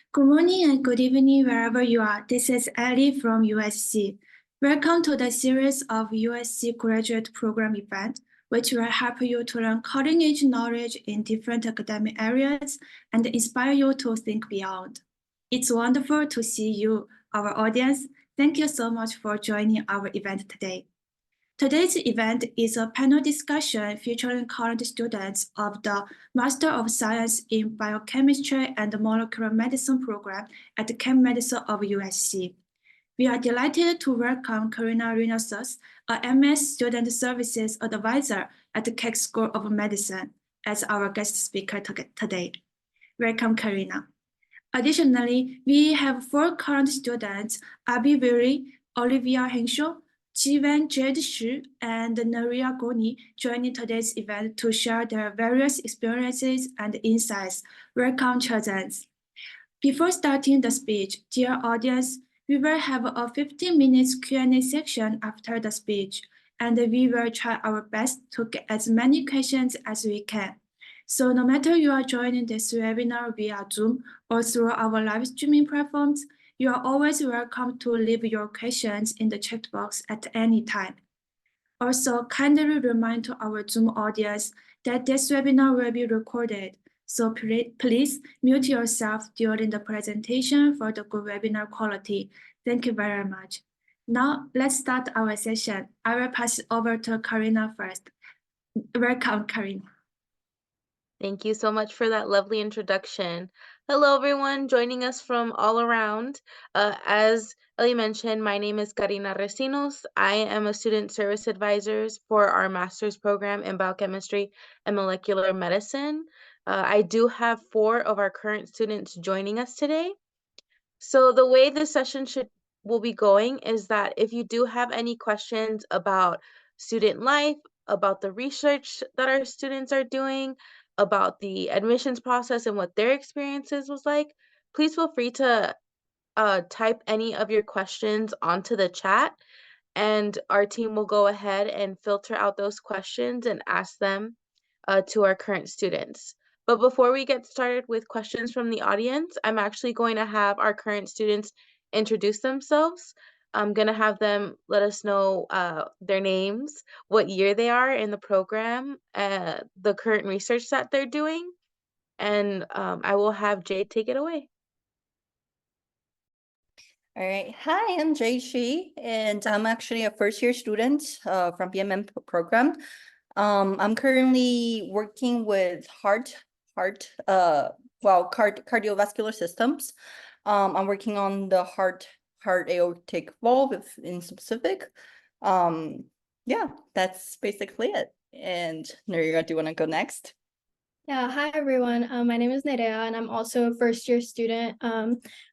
Good morning and good evening wherever you are. This is Ali from USC. Welcome to the series of USC graduate program event, which will help you to learn cutting-edge knowledge in different academic areas and inspire you to think beyond. It's wonderful to see you, our audience. Thank you so much for joining our event today. Today's event is a panel discussion featuring current students of the Master of Science in Biochemistry and Molecular Medicine program at the Chem Medicine of USC. We are delighted to welcome Karina Reynosos, a MS Student Services Advisor at the Keck School of Medicine, as our guest speaker today. Welcome, Karina. Additionally, we have 4 current students, Abby Viri, Olivia Henshaw, Jiwen Jade Xu, and Naria Goni joining today's event to share their various experiences and insights. Welcome, children. Before starting the speech, dear audience, we will have a 15 minutes Q&A section after the speech, and we will try our best to get as many questions as we can. So no matter you are joining this webinar via Zoom or through our live streaming platforms, you are always welcome to leave your questions in the chat box at any time. Also, kindly remind to our Zoom audience that this webinar will be recorded. So please mute yourself during the presentation for the good webinar quality. Thank you very much. Now, let's start our session. I will pass it over to Karina first. Welcome, Karina. Thank you so much for that lovely introduction. Hello, everyone joining us from all around. As Ellie mentioned, my name is Karina Recinos. I am a student service advisor for our master's program in biochemistry and molecular medicine. I do have 4 of our current students joining us today. So the way this session will be going is that if you do have any questions about student life, about the research that our students are doing, about the admissions process and what their experiences was like, please feel free to type any of your questions onto the chat, and our team will go ahead and filter out those questions and ask them to our current students. But before we get started with questions from the audience, I'm actually going to have our current students introduce themselves. I'm going to have them let us know their names, what year they are in the program, the current research that they're doing, and I will have Jade take it away. All right. Hi, I'm Jade Shi, and I'm actually a first-year student from BMM program. I'm currently working with cardiovascular systems. I'm working on the heart aortic valve in specific. Yeah, that's basically it. And Nerea, do you want to go next? Yeah, hi everyone. My name is Nerea, and I'm also a first-year student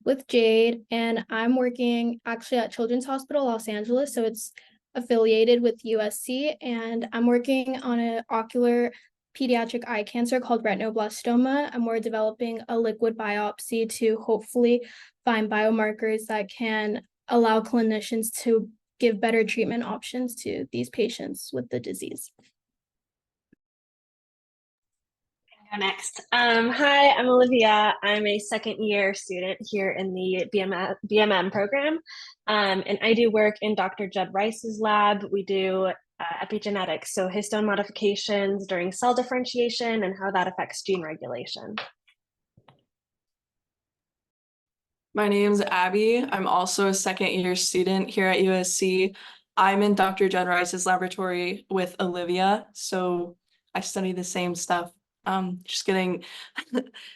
with Jade, and I'm working actually at Children's Hospital Los Angeles, so it's affiliated with USC, and I'm working on an ocular pediatric eye cancer called retinoblastoma, and we're developing a liquid biopsy to hopefully find biomarkers that can allow clinicians to give better treatment options to these patients with the disease. Next. Hi, I'm Olivia. I'm a second-year student here in the BMM program, and I do work in Dr. Judd Rice's lab. We do epigenetics, so histone modifications during cell differentiation and how that affects gene regulation. My name's Abby. I'm also a second-year student here at USC. I'm in Dr. Judd Rice's laboratory with Olivia, so I study the same stuff. Just getting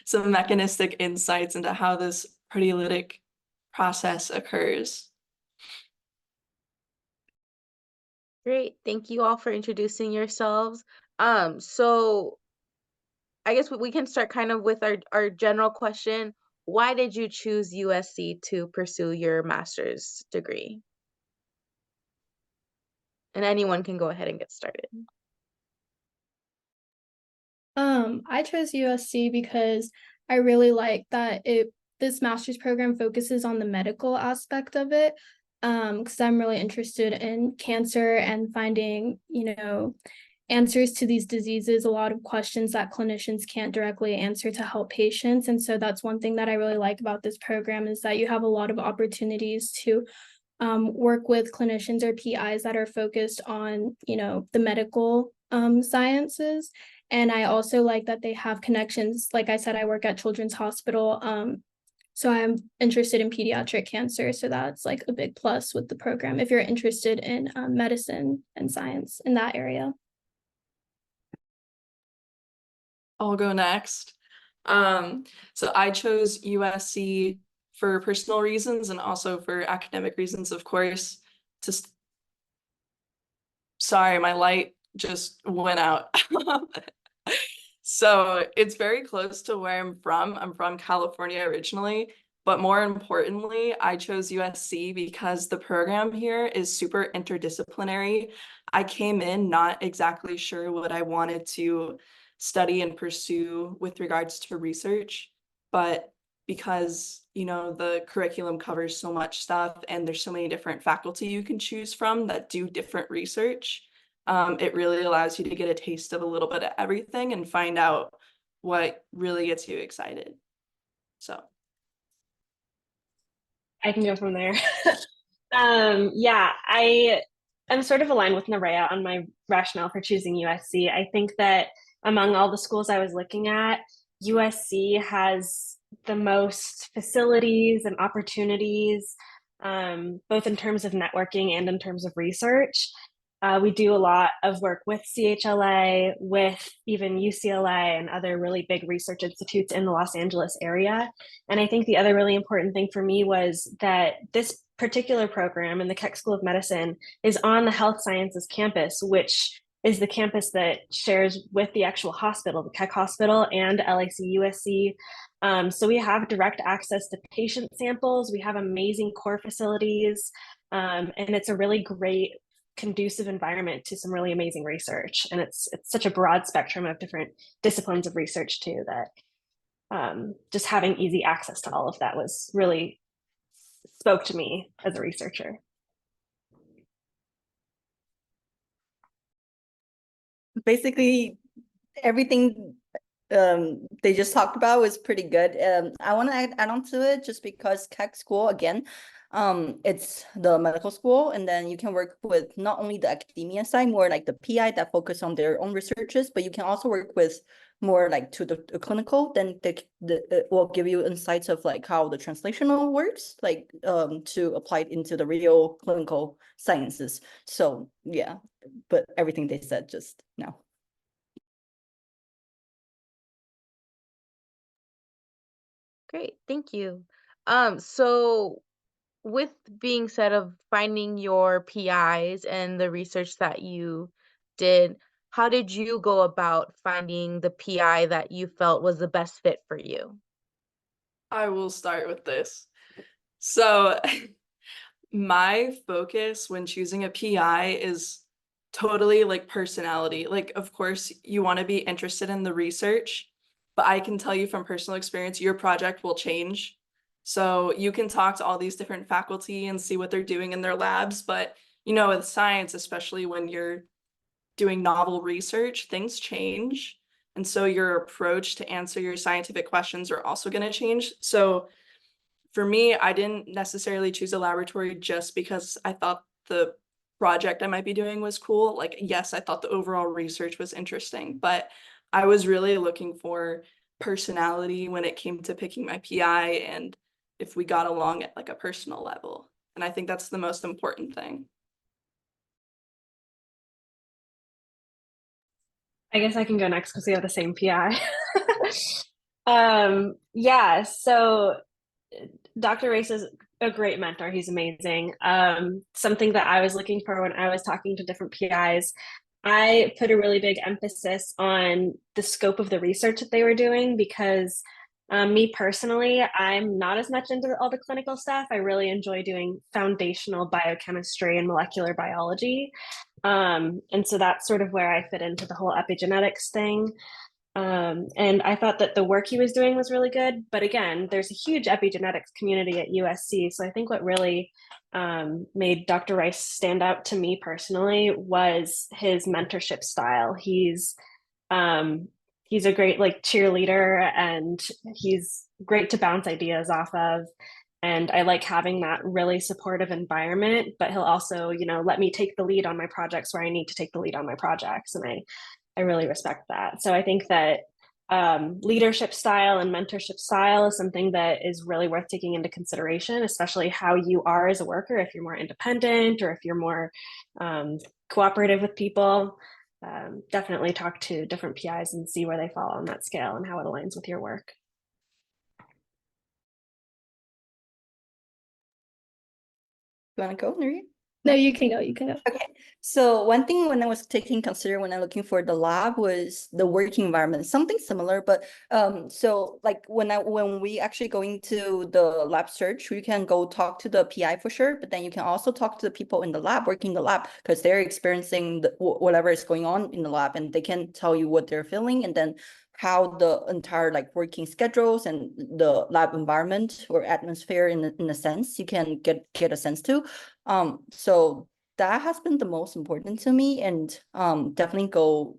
some mechanistic insights into how this proteolytic process occurs. Great. Thank you all for introducing yourselves. So I guess we can start kind of with our general question. Why did you choose USC to pursue your master's degree? And anyone can go ahead and get started. I chose USC because I really like that this master's program focuses on the medical aspect of it, because I'm really interested in cancer and finding, answers to these diseases, a lot of questions that clinicians can't directly answer to help patients. And so that's one thing that I really like about this program, is that you have a lot of opportunities to work with clinicians or PIs that are focused on, the medical sciences. And I also like that they have connections. Like I said, I work at Children's Hospital. So I'm interested in pediatric cancer. So that's like a big plus with the program if you're interested in medicine and science in that area. I'll go next. So I chose USC for personal reasons and also for academic reasons, of course. Sorry, my light just went out. So it's very close to where I'm from. I'm from California originally, but more importantly, I chose USC because the program here is super interdisciplinary. I came in not exactly sure what I wanted to study and pursue with regards to research, but because, the curriculum covers so much stuff and there's so many different faculty you can choose from that do different research, it really allows you to get a taste of a little bit of everything and find out what really gets you excited. So I can go from there. Yeah, I'm sort of aligned with Nerea on my rationale for choosing USC. I think that among all the schools I was looking at, USC has the most facilities and opportunities, both in terms of networking and in terms of research. We do a lot of work with CHLA, with even UCLA and other really big research institutes in the Los Angeles area. And I think the other really important thing for me was that this particular program in the Keck School of Medicine is on the health sciences campus, which is the campus that shares with the actual hospital, the Keck Hospital and LAC USC. So we have direct access to patient samples. We have amazing core facilities, and it's a really great conducive environment to some really amazing research. And it's such a broad spectrum of different disciplines of research too, that just having easy access to all of that was really spoke to me as a researcher. Basically, everything they just talked about was pretty good. I want to add on to it just because Keck School, again, it's the medical school, and then you can work with not only the academia side, more like the PI that focus on their own researches, but you can also work with more like to the clinical. Then it will give you insights of like how the translational works, like to apply it into the real clinical sciences. So yeah, but everything they said just now. Great, thank you. So with being said of finding your PIs and the research that you did, how did you go about finding the PI that you felt was the best fit for you? I will start with this. So my focus when choosing a PI is totally like personality. Like, of course, you want to be interested in the research, but I can tell you from personal experience, your project will change. So you can talk to all these different faculty and see what they're doing in their labs. But, with science, especially when you're doing novel research, things change. And so your approach to answer your scientific questions are also going to change. So for me, I didn't necessarily choose a laboratory just because I thought the project I might be doing was cool. Like, yes, I thought the overall research was interesting, but I was really looking for personality when it came to picking my PI and if we got along at like a personal level. And I think that's the most important thing. I guess I can go next because we have the same PI. Yeah, so Dr. Race is a great mentor. He's amazing. Something that I was looking for when I was talking to different PIs, I put a really big emphasis on the scope of the research that they were doing because me personally, I'm not as much into all the clinical stuff. I really enjoy doing foundational biochemistry and molecular biology. And so that's sort of where I fit into the whole epigenetics thing. And I thought that the work he was doing was really good. But again, there's a huge epigenetics community at USC. So I think what really made Dr. Rice stand out to me personally was his mentorship style. He's a great like cheerleader, and he's great to bounce ideas off of. And I like having that really supportive environment, but he'll also, let me take the lead on my projects where I need to take the lead on my projects. And I really respect that. So I think that leadership style and mentorship style is something that is really worth taking into consideration, especially how you are as a worker. If you're more independent or if you're more cooperative with people, definitely talk to different PIs and see where they fall on that scale and how it aligns with your work. You want to go, Nuri? No, you can go. You can go. Okay, so one thing when I was when I'm looking for the lab was the working environment, something similar, but so like when we actually go into the lab search, we can go talk to the PI for sure, but then you can also talk to the people in the lab, working in the lab, because they're experiencing whatever is going on in the lab, and they can tell you what they're feeling, and then how the entire like working schedules and the lab environment or atmosphere in a sense you can get a sense to. So that has been the most important to me, and definitely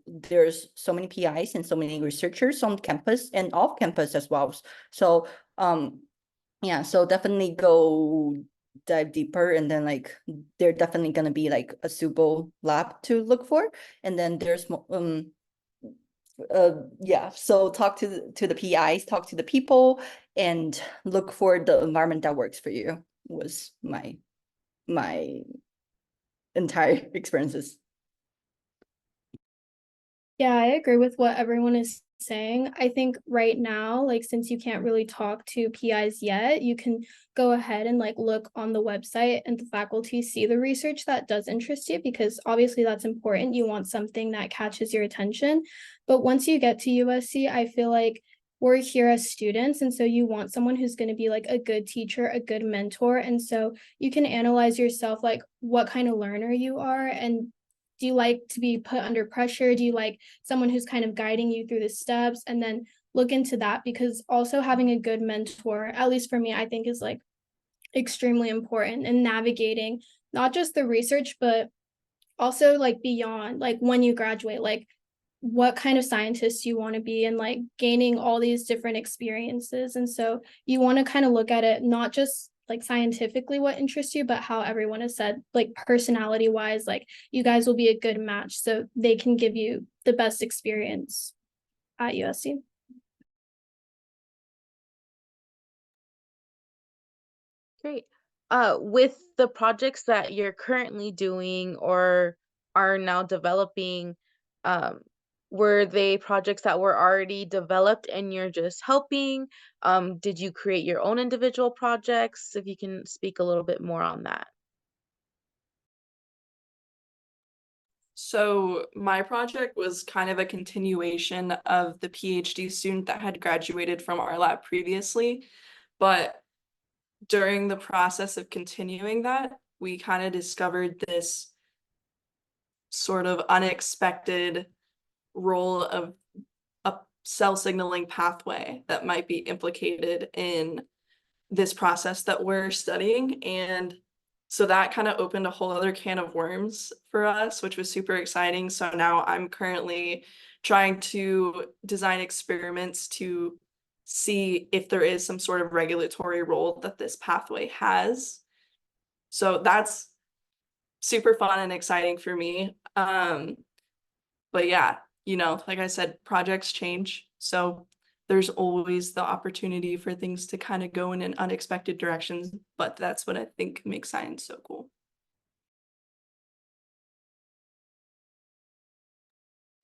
there's so many PIs and so many researchers on campus and off campus as well. So yeah, so definitely go dive deeper, and then like they're definitely gonna be like a suitable lab to look for, and then there's yeah, so talk to the PIs, talk to the people, and look for the environment that works for you was my entire experiences. Yeah, I agree with what everyone is saying. I think right now, like since you can't really talk to PIs yet, you can go ahead and like look on the website and the faculty see the research that does interest you, because obviously that's important. You want something that catches your attention. But once you get to USC, I feel like we're here as students, and so you want someone who's going to be like a good teacher, a good mentor, and so you can analyze yourself, like what kind of learner you are, and do you like to be put under pressure? Do you like someone who's kind of guiding you through the steps? And then look into that, because also having a good mentor, at least for me, I think is like extremely important in navigating not just the research, but also like beyond, like when you graduate, like what kind of scientist you want to be, and like gaining all these different experiences. And so you want to kind of look at it not just like scientifically what interests you, but how everyone has said, like personality wise, like you guys will be a good match, so they can give you the best experience at USC. Great. With the projects that you're currently doing or are now developing, um, were they projects that were already developed and you're just helping? Did you create your own individual projects? If you can speak a little bit more on that. So my project was kind of a continuation of the PhD student that had graduated from our lab previously, but during the process of continuing that, we kind of discovered this sort of unexpected role of a cell signaling pathway that might be implicated in this process that we're studying. And so that kind of opened a whole other can of worms for us, which was super exciting. So now I'm currently trying to design experiments to see if there is some sort of regulatory role that this pathway has. So that's super fun and exciting for me. But yeah, like I said, projects change. So there's always the opportunity for things to kind of go in an unexpected directions, but that's what I think makes science so cool.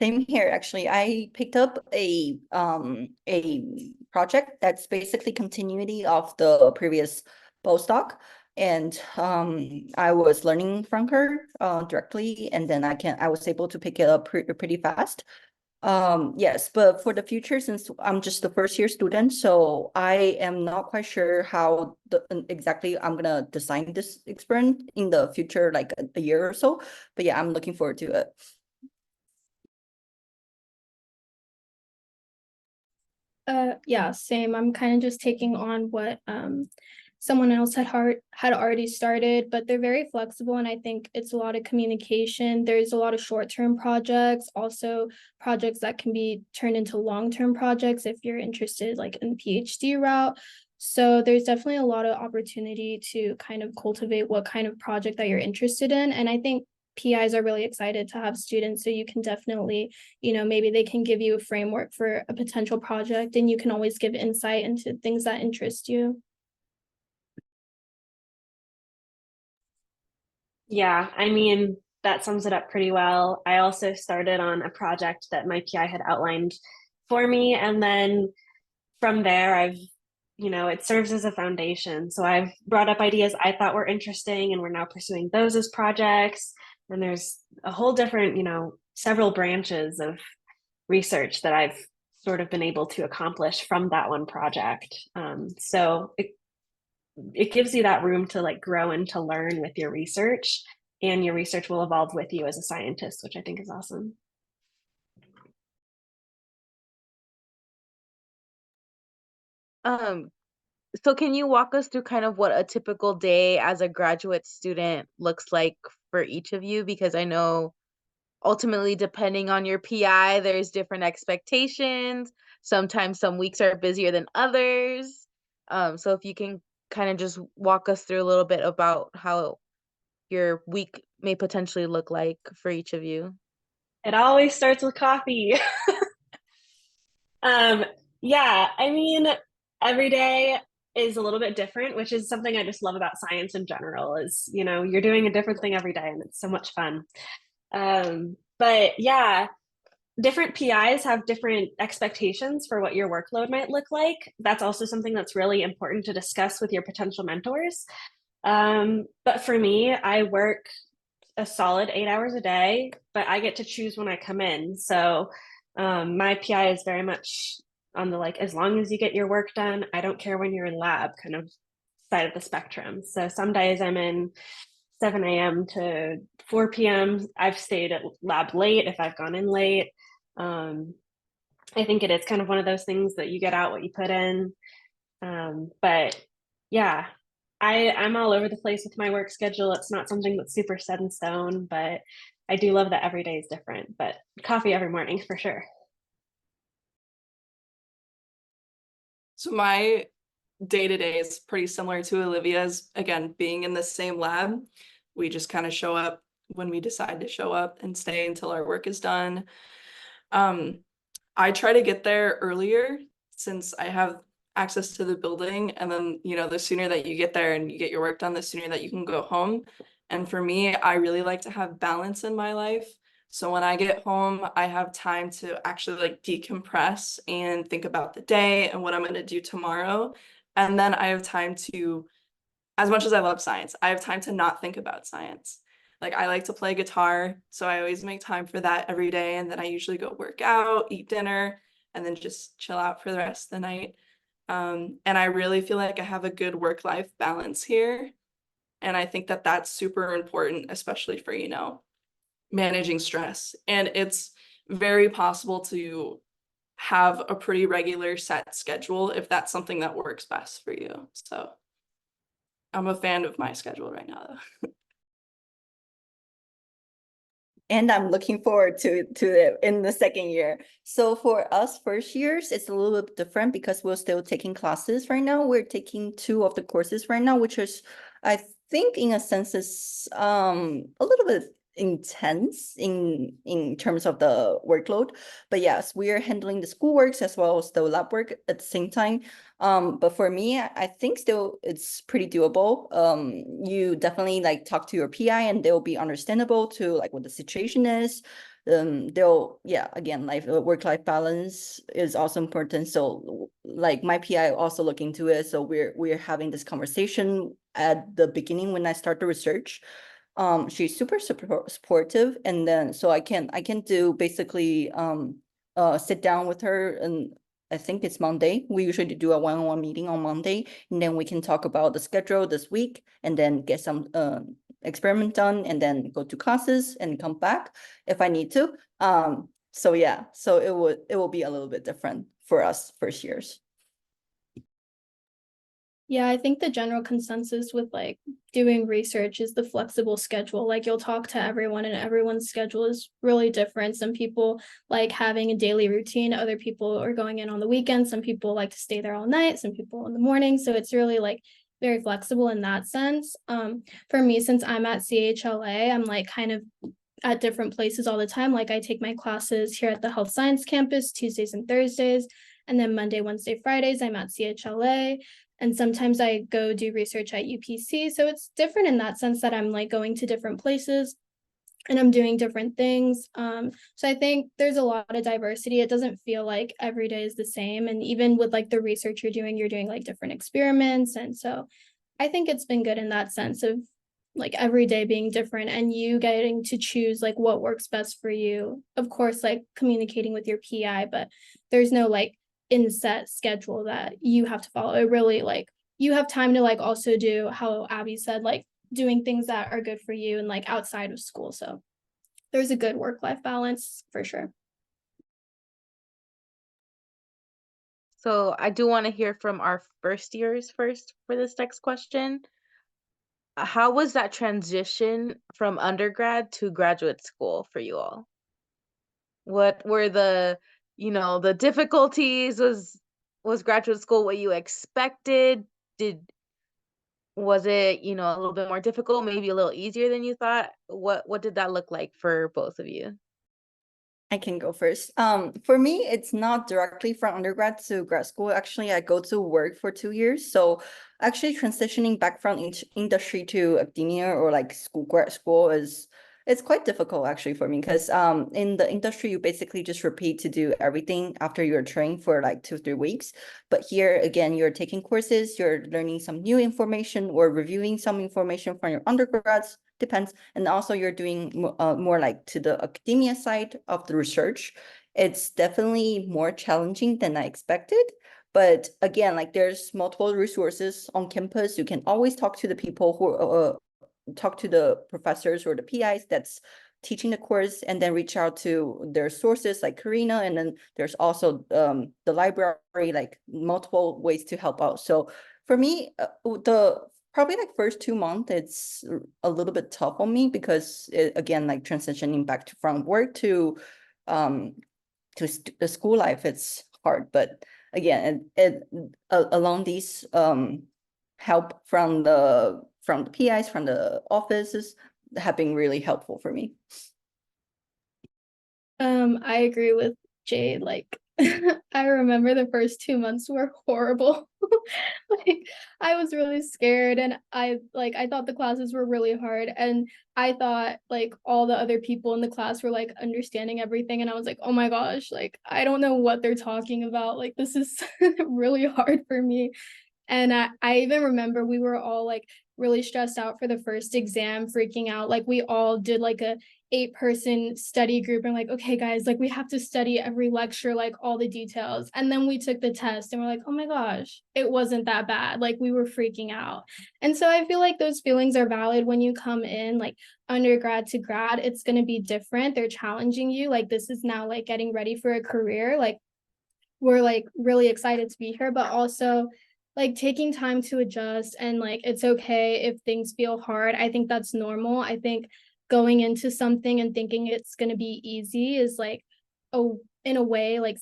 Same here, actually. I picked up a project that's basically continuity of the previous postdoc, and I was learning from her directly, and then I was able to pick it up pretty fast. Yes, but for the future, since I'm just the first year student, so I am not quite sure how exactly I'm gonna design this experiment in the future, like a year or so. But yeah, I'm looking forward to it. Yeah, same. I'm kind of just taking on what someone else had already started, but they're very flexible, and I think it's a lot of communication. There's a lot of short-term projects, also projects that can be turned into long-term projects if you're interested like in PhD route. So there's definitely a lot of opportunity to kind of cultivate what kind of project that you're interested in. And I think PIs are really excited to have students, so you can definitely, maybe they can give you a framework for a potential project, and you can always give insight into things that interest you. Yeah, I mean, that sums it up pretty well. I also started on a project that my PI had outlined for me. And then from there, it serves as a foundation. So I've brought up ideas I thought were interesting, and we're now pursuing those as projects. And there's a whole different, several branches of research that I've sort of been able to accomplish from that one project. So it gives you that room to like grow and to learn with your research, and your research will evolve with you as a scientist, which I think is awesome. So can you walk us through kind of what a typical day as a graduate student looks like for each of you? Because I know ultimately, depending on your PI, there's different expectations. Sometimes some weeks are busier than others. So if you can kind of just walk us through a little bit about how your week may potentially look like for each of you. It always starts with coffee. Yeah, I mean, every day is a little bit different, which is something I just love about science in general, is, you're doing a different thing every day, and it's so much fun. But yeah, different PIs have different expectations for what your workload might look like. That's also something that's really important to discuss with your potential mentors. But for me, I work a solid 8 hours a day, but I get to choose when I come in. So my PI is very much on the like, as long as you get your work done, I don't care when you're in lab kind of side of the spectrum. So some days I'm in 7 a.m. to 4 p.m. I've stayed at lab late if I've gone in late. I think it is kind of one of those things that you get out what you put in. But yeah, I'm all over the place with my work schedule. It's not something that's super set in stone, but I do love that every day is different. But coffee every morning for sure. So my day-to-day is pretty similar to Olivia's. Again, being in the same lab, we just kind of show up when we decide to show up and stay until our work is done. I try to get there earlier since I have access to the building, and then the sooner that you get there and you get your work done, the sooner that you can go home. And for me, I really like to have balance in my life. So when I get home, I have time to actually like decompress and think about the day and what I'm going to do tomorrow. And then I have time to, as much as I love science, I have time to not think about science. Like I like to play guitar, so I always make time for that every day. And then I usually go work out, eat dinner, and then just chill out for the rest of the night. And I really feel like I have a good work-life balance here. And I think that that's super important, especially for, managing stress. And it's very possible to have a pretty regular set schedule if that's something that works best for you. So I'm a fan of my schedule right now, though. And I'm looking forward to it in the second year. So for us first years, it's a little bit different because we're still taking classes right now. We're taking 2 of the courses right now, which is, I think in a sense is a little bit intense in terms of the workload. But yes, we are handling the schoolworks as well as the lab work at the same time. But for me, I think still it's pretty doable. You definitely like talk to your PI and they'll be understandable to like what the situation is. Again, like work-life balance is also important. So like my PI also look into it. So we're having this conversation at the beginning when I start the research. She's super supportive, and then so I can do basically sit down with her, and I think it's Monday. We usually do a one-on-one meeting on Monday, and then we can talk about the schedule this week, and then get some experiment done, and then go to classes and come back if I need to. So yeah, so it will be a little bit different for us first years. Yeah, I think the general consensus with like doing research is the flexible schedule. Like you'll talk to everyone and everyone's schedule is really different. Some people like having a daily routine, other people are going in on the weekends, some people like to stay there all night, some people in the morning. So it's really like very flexible in that sense. For me, since I'm at CHLA, I'm like kind of at different places all the time. Like I take my classes here at the health science campus Tuesdays and Thursdays, and then Monday, Wednesday, Fridays, I'm at CHLA. And sometimes I go do research at UPC. So it's different in that sense that I'm like going to different places and I'm doing different things. So I think there's a lot of diversity. It doesn't feel like every day is the same. And even with like the research you're doing like different experiments. And so I think it's been good in that sense of like every day being different and you getting to choose like what works best for you. Of course, like communicating with your PI, but there's no like in set schedule that you have to follow. It really like you have time to like also do how Abby said, like doing things that are good for you and like outside of school. So there's a good work-life balance for sure. So I do want to hear from our first years first for this next question. How was that transition from undergrad to graduate school for you all? What were the, the difficulties? Was graduate school what you expected? Was it, a little bit more difficult, maybe a little easier than you thought? What did that look like for both of you? I can go first. For me, it's not directly from undergrad to grad school. Actually, I go to work for 2 years. So actually transitioning back from industry to academia or like grad school it's quite difficult actually for me because in the industry, you basically just repeat to do everything after you're trained for like 2-3 weeks. But here again, you're taking courses, you're learning some new information or reviewing some information from your undergrads, depends. And also you're doing more like to the academia side of the research. It's definitely more challenging than I expected. But again, like there's multiple resources on campus. You can always talk to the people who talk to the professors or the PIs that's teaching the course and then reach out to their sources like Karina. And then there's also the library, like multiple ways to help out. So for me, the probably like first 2 months, it's a little bit tough on me because again, like transitioning back from work to the school life, it's hard. But again, along these help from the PIs, from the offices have been really helpful for me. I agree with Jade. Like I remember the first 2 months were horrible. Like I was really scared and I thought the classes were really hard and I thought like all the other people in the class were like understanding everything and I was like, oh my gosh, like I don't know what they're talking about. Like this is really hard for me. And I even remember we were all like really stressed out for the first exam, freaking out. Like we all did like a 8-person study group and like, okay, guys, like we have to study every lecture, like all the details. And then we took the test and we're like, oh my gosh, it wasn't that bad. Like we were freaking out. And so I feel like those feelings are valid when you come in like undergrad to grad. It's going to be different. They're challenging you. Like this is now like getting ready for a career. Like we're like really excited to be here, but also like taking time to adjust and like it's okay if things feel hard. I think that's normal. I think going into something and thinking it's going to be easy is like in a way like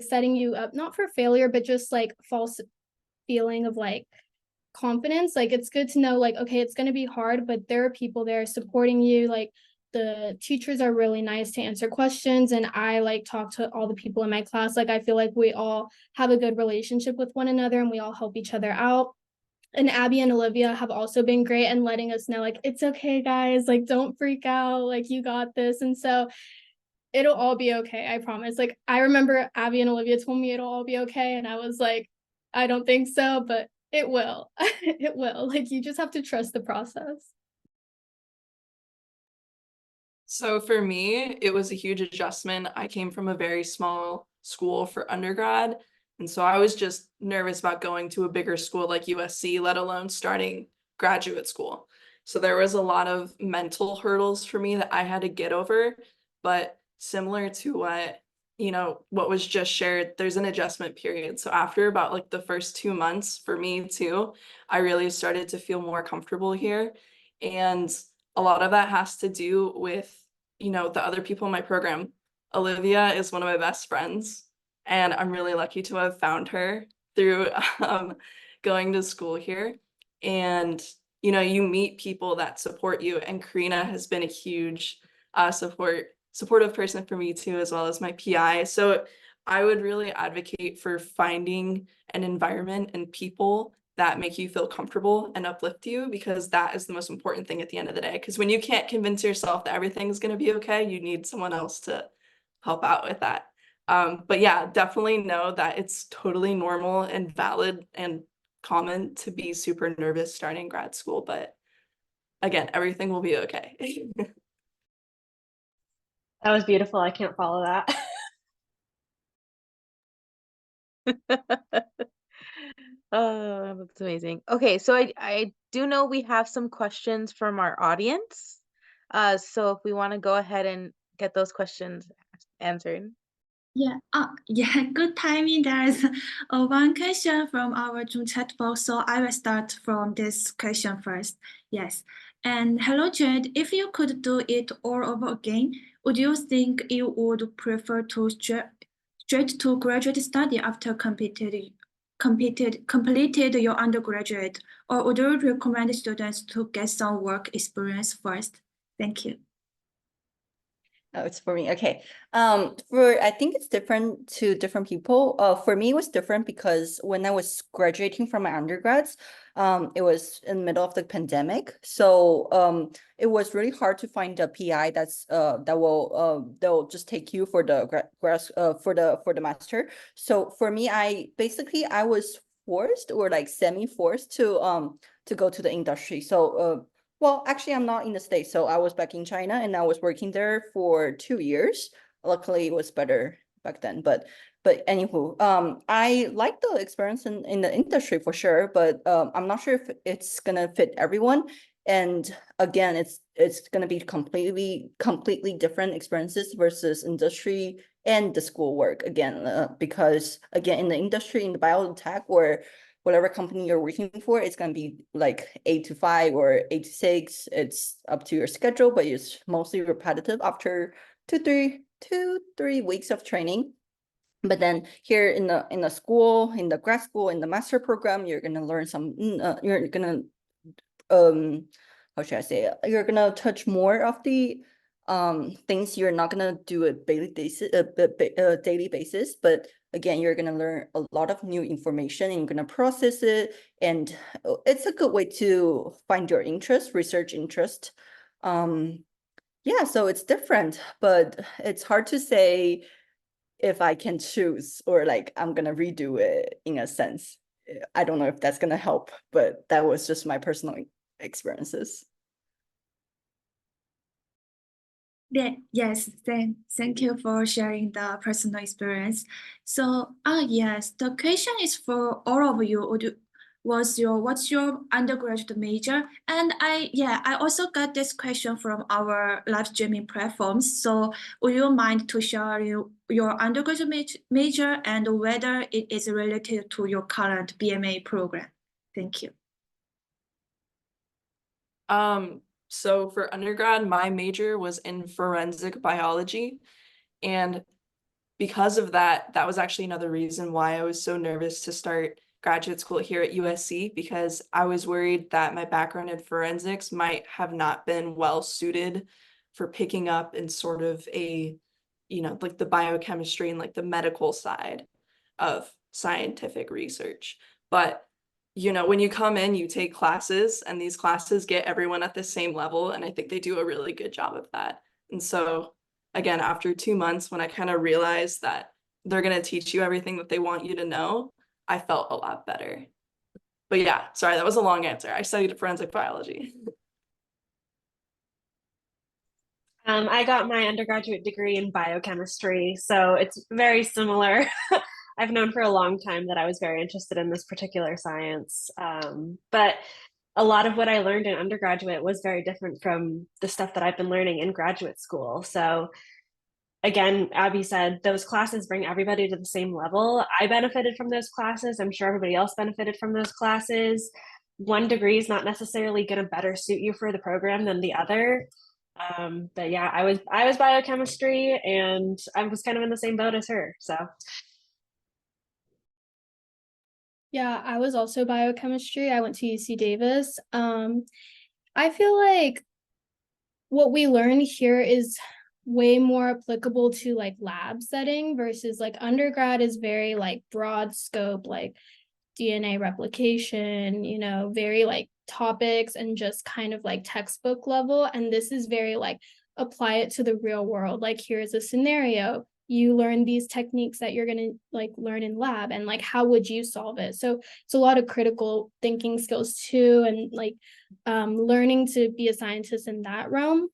setting you up not for failure but just like false feeling of like confidence. Like it's good to know like okay, it's going to be hard but there are people there supporting you. Like the teachers are really nice to answer questions and I like talk to all the people in my class. Like I feel like we all have a good relationship with one another and we all help each other out. And Abby and Olivia have also been great and letting us know like it's okay guys, like don't freak out, like you got this. And so it'll all be okay, I promise. Like I remember Abby and Olivia told me it'll all be okay and I was like, I don't think so, but it will. It will. Like you just have to trust the process. So for me, it was a huge adjustment. I came from a very small school for undergrad. And so I was just nervous about going to a bigger school like USC, let alone starting graduate school. So there was a lot of mental hurdles for me that I had to get over. But similar to what what was just shared, there's an adjustment period. So after about like the first 2 months for me too, I really started to feel more comfortable here. And a lot of that has to do with, the other people in my program. Olivia is one of my best friends, and I'm really lucky to have found her through going to school here. And, you meet people that support you, and Karina has been a huge supportive person for me too, as well as my PI. So I would really advocate for finding an environment and people that make you feel comfortable and uplift you, because that is the most important thing at the end of the day. Because when you can't convince yourself that everything's going to be okay, you need someone else to help out with that. But yeah, definitely know that it's totally normal and valid and common to be super nervous starting grad school. But again, everything will be okay. That was beautiful. I can't follow that. Oh, that's amazing. Okay, so I do know we have some questions from our audience. So if we want to go ahead and get those questions answered. Yeah, good timing. There's one question from our Zoom chat box, so I will start from this question first. Yes. And hello, Jade. If you could do it all over again, would you think you would prefer to straight to graduate study after completed your undergraduate, or would you recommend students to get some work experience first? Thank you. Oh, it's for me. Okay. I think it's different to different people. For me, it was different because when I was graduating from my undergrads, it was in the middle of the pandemic. So it was really hard to find a PI they'll just take you for the for the master. So for me, I was forced, or like semi-forced, to go to the industry. So well, actually, I'm not in the States, so I was back in China and I was working there for 2 years. Luckily, it was better back then. But anywho, I like the experience in the industry for sure, but I'm not sure if it's gonna fit everyone. And again, it's gonna be completely different experiences versus industry and the school work again, because again, in the industry, in the biotech, or whatever company you're working for, it's going to be like 8 to 5 or 8 to 6. It's up to your schedule, but it's mostly repetitive after 2-3 weeks of training. But then here in the school, in the grad school, in the master program, you're going to learn you're going to how should I say it? You're gonna touch more of the things you're not gonna do a daily basis, but again, you're gonna learn a lot of new information and you're gonna process it, and it's a good way to find your interest, research interest. Yeah, so it's different, but it's hard to say if I can choose, or like I'm gonna redo it in a sense. I don't know if that's gonna help, but that was just my personal experiences. Yes, thank you for sharing the personal experience. So, yes, the question is for all of you. What's your undergraduate major? And I also got this question from our live streaming platforms. So, would you mind to share your undergraduate major and whether it is related to your current BMA program? Thank you. So for undergrad, my major was in forensic biology. And because of that, that was actually another reason why I was so nervous to start graduate school here at USC, because I was worried that my background in forensics might have not been well suited for picking up in sort of a, like the biochemistry and like the medical side of scientific research. But when you come in, you take classes, and these classes get everyone at the same level. And I think they do a really good job of that. And so, again, after 2 months, when I kind of realized that they're going to teach you everything that they want you to know, I felt a lot better. But yeah, sorry, that was a long answer. I studied forensic biology. I got my undergraduate degree in biochemistry, so it's very similar. I've known for a long time that I was very interested in this particular science, but a lot of what I learned in undergraduate was very different from the stuff that I've been learning in graduate school. So again, Abby said, those classes bring everybody to the same level. I benefited from those classes. I'm sure everybody else benefited from those classes. One degree is not necessarily going to better suit you for the program than the other. But yeah, I was biochemistry, and I was kind of in the same boat as her. So Yeah, I was also biochemistry. I went to UC Davis. I feel like what we learn here is way more applicable to like lab setting versus like undergrad is very like broad scope, like DNA replication, very like topics and just kind of like textbook level. And this is very like apply it to the real world. Like here's a scenario. You learn these techniques that you're going to like learn in lab, and like how would you solve it? So it's a lot of critical thinking skills too, and like learning to be a scientist in that realm.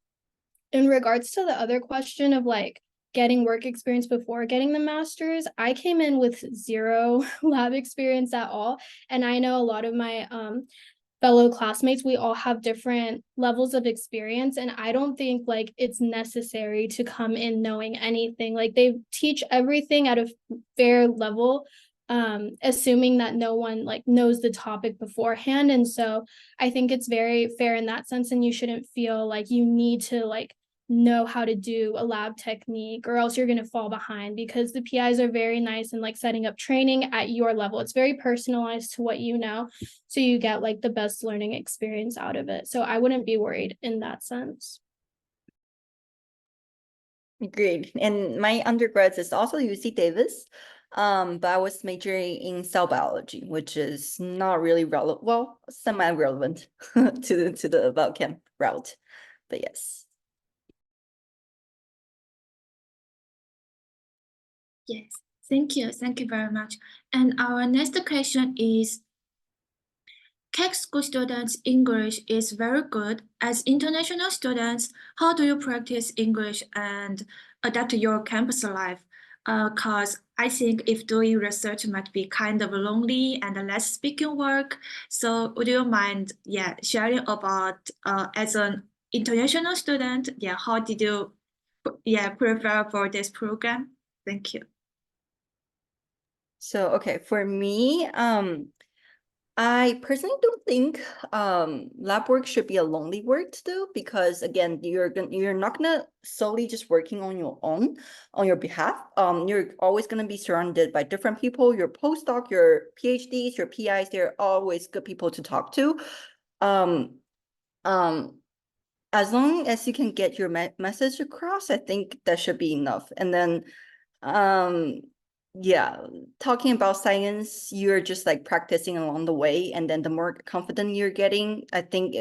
In regards to the other question of like getting work experience before getting the master's, I came in with zero lab experience at all. And I know a lot of my fellow classmates, we all have different levels of experience. And I don't think like it's necessary to come in knowing anything. Like they teach everything at a fair level, assuming that no one like knows the topic beforehand. And so I think it's very fair in that sense. And you shouldn't feel like you need to like know how to do a lab technique or else you're going to fall behind, because the PIs are very nice and like setting up training at your level. It's very personalized to what you know, so you get like the best learning experience out of it. So I wouldn't be worried in that sense. Great. And my undergrad is also UC Davis, but I was majoring in cell biology, which is not really relevant, well, semi-relevant to the biochem route, but yes. Yes, thank you. Thank you very much. And our next question is, Keck school students' English is very good. As international students, how do you practice English and adapt to your campus life? Because I think if doing research might be kind of lonely and less speaking work. So would you mind, sharing about as an international student, how did you, prepare for this program? Thank you. So, okay, for me, I personally don't think lab work should be a lonely work to do, because again, you're not gonna solely just working on your own, on your behalf. You're always gonna be surrounded by different people, your postdoc, your PhDs, your PIs, they're always good people to talk to. As long as you can get your message across, I think that should be enough. And then yeah, talking about science, you're just like practicing along the way, and then the more confident you're getting, I think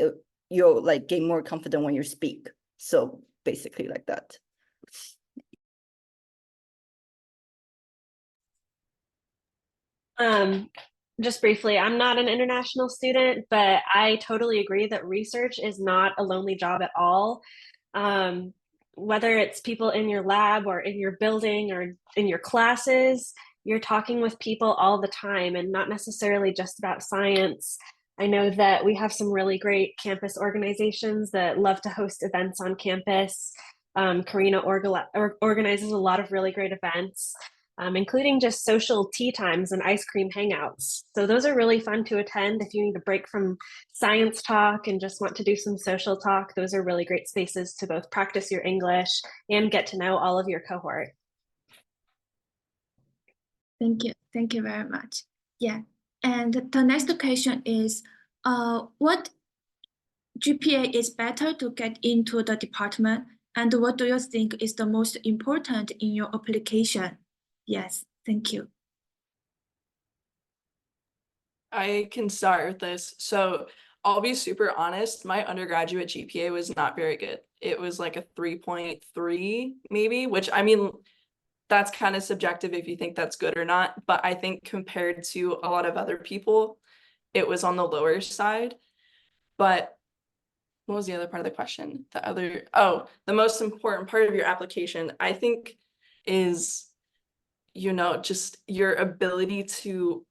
you'll like gain more confident when you speak. So basically like that. Just briefly, I'm not an international student, but I totally agree that research is not a lonely job at all. Whether it's people in your lab or in your building or in your classes, you're talking with people all the time, and not necessarily just about science. I know that we have some really great campus organizations that love to host events on campus. Karina organizes a lot of really great events, including just social tea times and ice cream hangouts. So those are really fun to attend if you need a break from science talk and just want to do some social talk. Those are really great spaces to both practice your English and get to know all of your cohort. Thank you. Thank you very much. Yeah. And the next question is, what GPA is better to get into the department? And what do you think is the most important in your application? Yes, thank you. I can start with this. So I'll be super honest, my undergraduate GPA was not very good. It was like a 3.3 maybe, which I mean, that's kind of subjective if you think that's good or not. But I think compared to a lot of other people, it was on the lower side. But what was the other part of the question? The most important part of your application, I think, is, just your ability to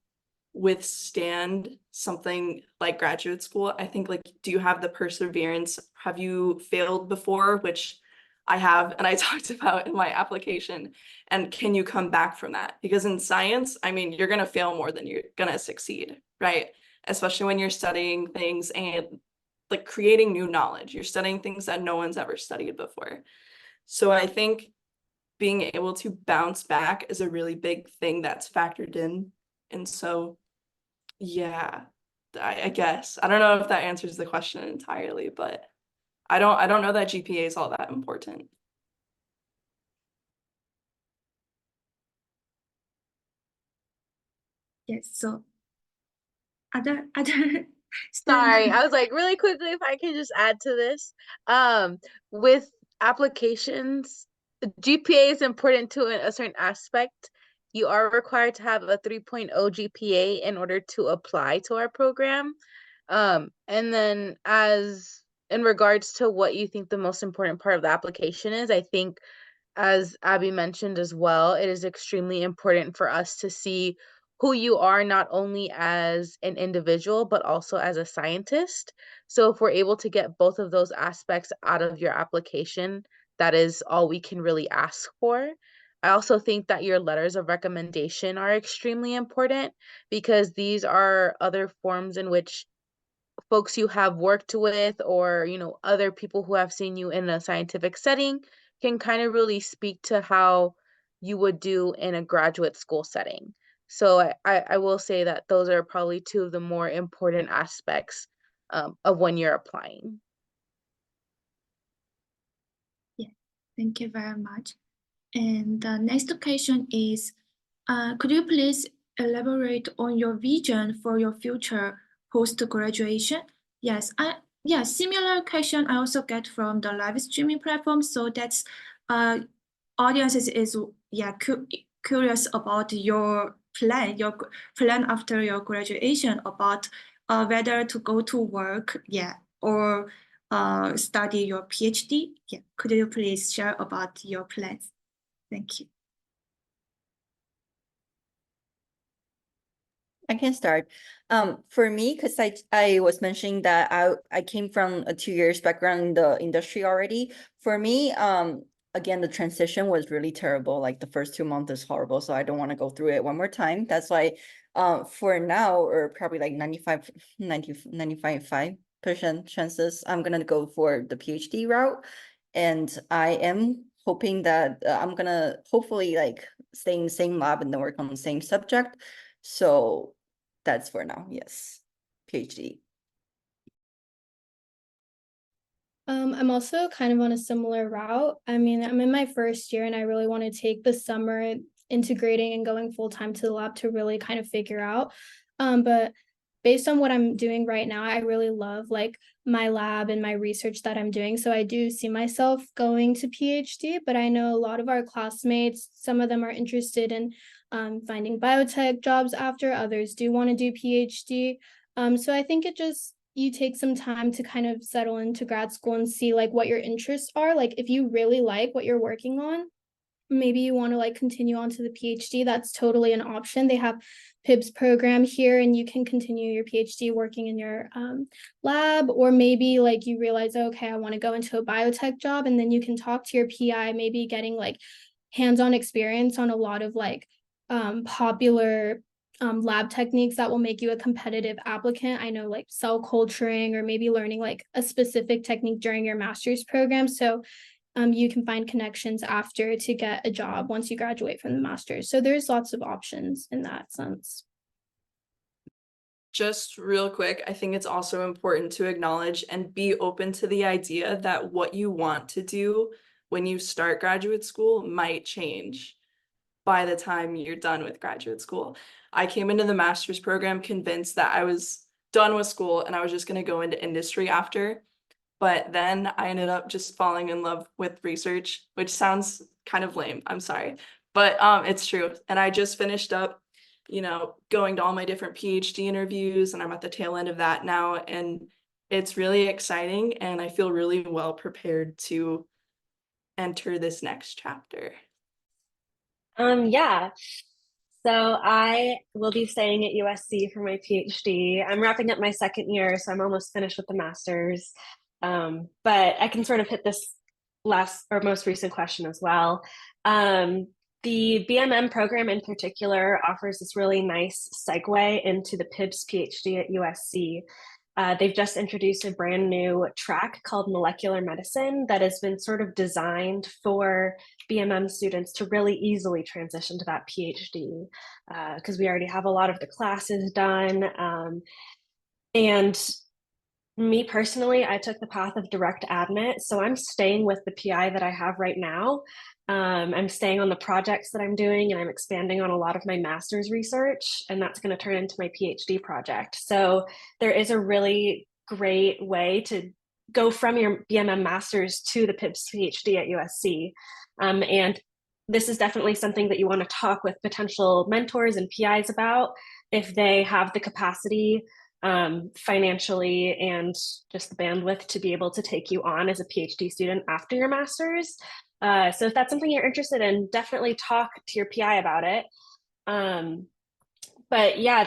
withstand something like graduate school. I think, like, do you have the perseverance? Have you failed before? Which I have and I talked about in my application. And can you come back from that? Because in science, I mean, you're going to fail more than you're going to succeed, right? Especially when you're studying things and like creating new knowledge. You're studying things that no one's ever studied before. So I think being able to bounce back is a really big thing that's factored in. And so, yeah, I guess. I don't know if that answers the question entirely, but I don't know that GPA is all that important. Yes, so other Sorry, I was like, really quickly, if I can just add to this. With applications, GPA is important to a certain aspect. You are required to have a 3.0 GPA in order to apply to our program. And then as in regards to what you think the most important part of the application is, I think as Abby mentioned as well, it is extremely important for us to see who you are not only as an individual, but also as a scientist. So if we're able to get both of those aspects out of your application, that is all we can really ask for. I also think that your letters of recommendation are extremely important because these are other forms in which folks you have worked with or other people who have seen you in a scientific setting can kind of really speak to how you would do in a graduate school setting. So I will say that those are probably two of the more important aspects of when you're applying. Yeah, thank you very much. And the next question is, could you please elaborate on your vision for your future post-graduation? Yes, similar question I also get from the live streaming platform. So that's audiences is curious about your plan after your graduation, about whether to go to work, or study your PhD. Yeah, could you please share about your plans? Thank you. I can start. For me, because I was mentioning that I came from a 2 years background in the industry already. For me, again, the transition was really terrible. Like the first 2 months is horrible, so I don't want to go through it one more time. That's why, for now, or probably like 95% chances, I'm gonna go for the PhD route, and I am hoping that I'm gonna hopefully like stay in the same lab and then work on the same subject. So that's for now, yes, PhD. I'm also kind of on a similar route. I mean, I'm in my first year and I really want to take the summer integrating and going full time to the lab to really kind of figure out. But based on what I'm doing right now, I really love like my lab and my research that I'm doing. So I do see myself going to PhD, but I know a lot of our classmates, some of them are interested in finding biotech jobs after, others do want to do PhD. So I think you take some time to kind of settle into grad school and see like what your interests are. Like if you really like what you're working on, maybe you want to like continue on to the PhD, that's totally an option. They have PIBS program here and you can continue your PhD working in your lab, or maybe like you realize, okay, I want to go into a biotech job, and then you can talk to your PI, maybe getting like hands-on experience on a lot of like popular lab techniques that will make you a competitive applicant. I know like cell culturing, or maybe learning like a specific technique during your master's program. So you can find connections after to get a job once you graduate from the master's. So there's lots of options in that sense. Just real quick, I think it's also important to acknowledge and be open to the idea that what you want to do when you start graduate school might change by the time you're done with graduate school. I came into the master's program convinced that I was done with school and I was just going to go into industry after. But then I ended up just falling in love with research, which sounds kind of lame. I'm sorry, but it's true. And I just finished up, going to all my different PhD interviews, and I'm at the tail end of that now. And it's really exciting, and I feel really well prepared to enter this next chapter. Yeah. So I will be staying at USC for my PhD. I'm wrapping up my second year, so I'm almost finished with the master's. But I can sort of hit this most recent question as well. The BMM program in particular offers this really nice segue into the PIBS PhD at USC. They've just introduced a brand new track called molecular medicine that has been sort of designed for BMM students to really easily transition to that PhD, because we already have a lot of the classes done. And me personally, I took the path of direct admit, so I'm staying with the PI that I have right now. I'm staying on the projects that I'm doing, and I'm expanding on a lot of my master's research, and that's going to turn into my PhD project. So there is a really great way to go from your BMM master's to the PIBS PhD at USC. And this is definitely something that you want to talk with potential mentors and PIs about if they have the capacity financially and just the bandwidth to be able to take you on as a PhD student after your master's. So if that's something you're interested in, definitely talk to your PI about it. But yeah,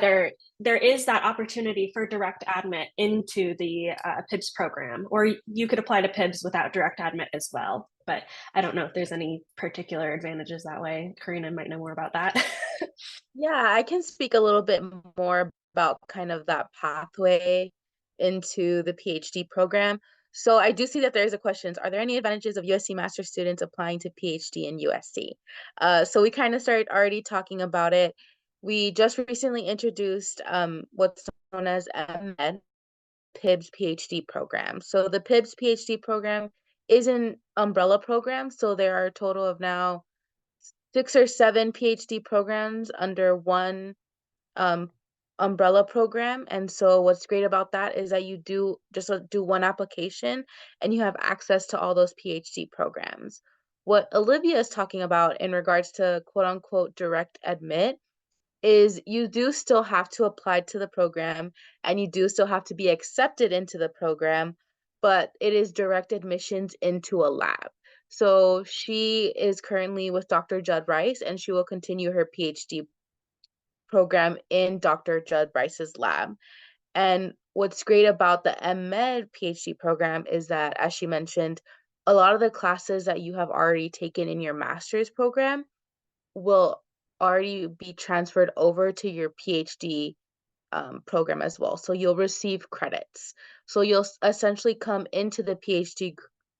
there is that opportunity for direct admit into the PIBS program, or you could apply to PIBS without direct admit as well. But I don't know if there's any particular advantages that way. Karina might know more about that. Yeah, I can speak a little bit more about kind of that pathway into the PhD program. So I do see that there's a question. Are there any advantages of USC master students applying to PhD in USC? So we kind of started already talking about it. We just recently introduced what's known as MED, PIBS PhD program. So the PIBS PhD program is an umbrella program. So there are a total of now 6 or 7 PhD programs under one umbrella program. And so what's great about that is that you do just do one application and you have access to all those PhD programs. What Olivia is talking about in regards to quote unquote direct admit is you do still have to apply to the program and you do still have to be accepted into the program, but it is direct admissions into a lab. So she is currently with Dr. Judd Rice and she will continue her PhD program in Dr. Judd Rice's lab. And what's great about the MEd PhD program is that, as she mentioned, a lot of the classes that you have already taken in your master's program will already be transferred over to your PhD program as well. So you'll receive credits. So you'll essentially come into the PhD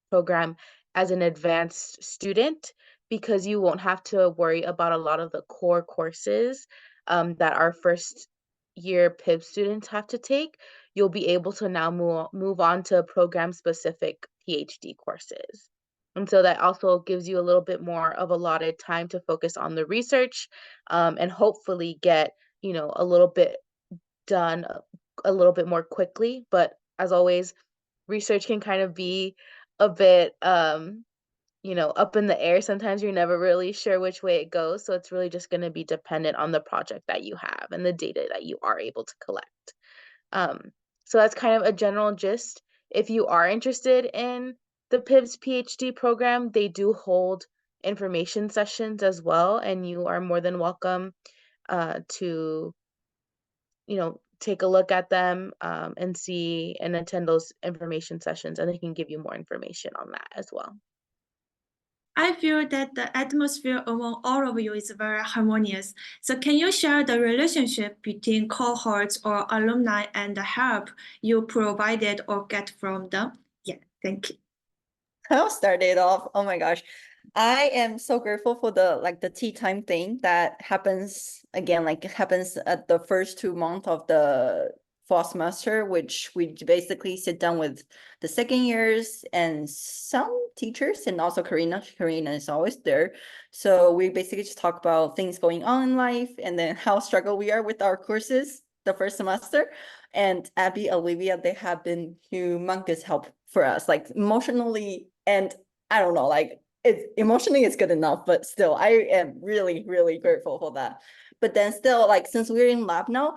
program as an advanced student because you won't have to worry about a lot of the core courses that our first year PIB students have to take. You'll be able to now move on to program specific PhD courses. And so that also gives you a little bit more of allotted time to focus on the research and hopefully get, a little bit done a little bit more quickly. But as always, research can kind of be a bit, up in the air. Sometimes you're never really sure which way it goes. So it's really just going to be dependent on the project that you have and the data that you are able to collect. So that's kind of a general gist. If you are interested in the PIBS PhD program, they do hold information sessions as well, and you are more than welcome to, take a look at them and see and attend those information sessions, and they can give you more information on that as well. I feel that the atmosphere among all of you is very harmonious. So can you share the relationship between cohorts or alumni and the help you provided or get from them? Yeah, thank you. I'll start it off. Oh my gosh. I am so grateful for the tea time thing that happens again, it happens at the first 2 months of the fall semester, which we basically sit down with the second years and some teachers and also Karina is always there. So we basically just talk about things going on in life and then how struggle we are with our courses the first semester. And Abby, Olivia, they have been humongous help for us, emotionally, and I don't know, emotionally it's good enough, but still I am really, really grateful for that. But then still, since we're in lab now,